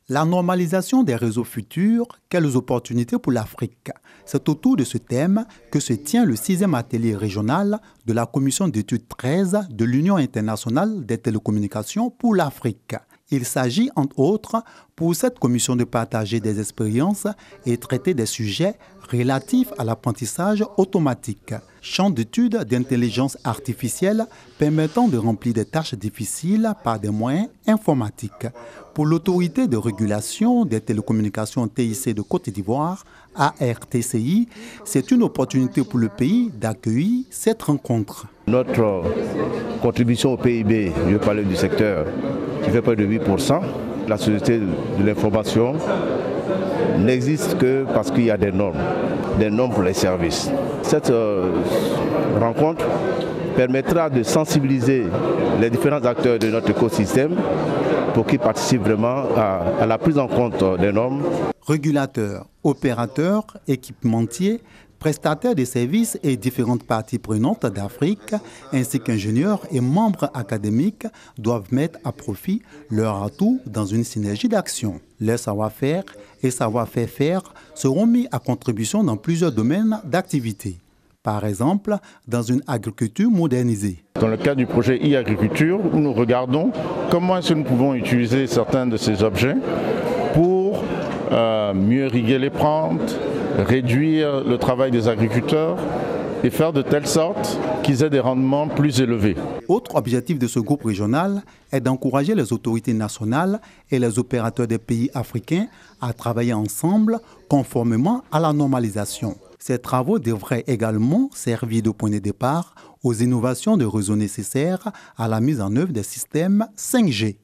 La normalisation des réseaux futurs, quelles opportunités pour l'Afrique? C'est autour de ce thème que se tient le 6e atelier régional de la Commission d'études 13 de l'Union internationale des télécommunications pour l'Afrique. Il s'agit, entre autres, pour cette commission de partager des expériences et traiter des sujets relatifs à l'apprentissage automatique, champ d'études d'intelligence artificielle permettant de remplir des tâches difficiles par des moyens informatiques. Pour l'autorité de régulation des télécommunications TIC de Côte d'Ivoire, ARTCI, c'est une opportunité pour le pays d'accueillir cette rencontre. Notre contribution au PIB, je vais parler du secteur, qui fait près de 8%. La société de l'information n'existe que parce qu'il y a des normes pour les services. Cette rencontre permettra de sensibiliser les différents acteurs de notre écosystème pour qu'ils participent vraiment à la prise en compte des normes. Régulateurs, opérateurs, équipementiers, prestataires de services et différentes parties prenantes d'Afrique, ainsi qu'ingénieurs et membres académiques doivent mettre à profit leurs atouts dans une synergie d'action. Leur savoir-faire et savoir-faire seront mis à contribution dans plusieurs domaines d'activité. Par exemple, dans une agriculture modernisée. Dans le cadre du projet e-agriculture, où nous regardons comment est-ce que nous pouvons utiliser certains de ces objets pour mieux irriguer les plantes, réduire le travail des agriculteurs et faire de telle sorte qu'ils aient des rendements plus élevés. Autre objectif de ce groupe régional est d'encourager les autorités nationales et les opérateurs des pays africains à travailler ensemble conformément à la normalisation. Ces travaux devraient également servir de point de départ aux innovations de réseau nécessaires à la mise en œuvre des systèmes 5G.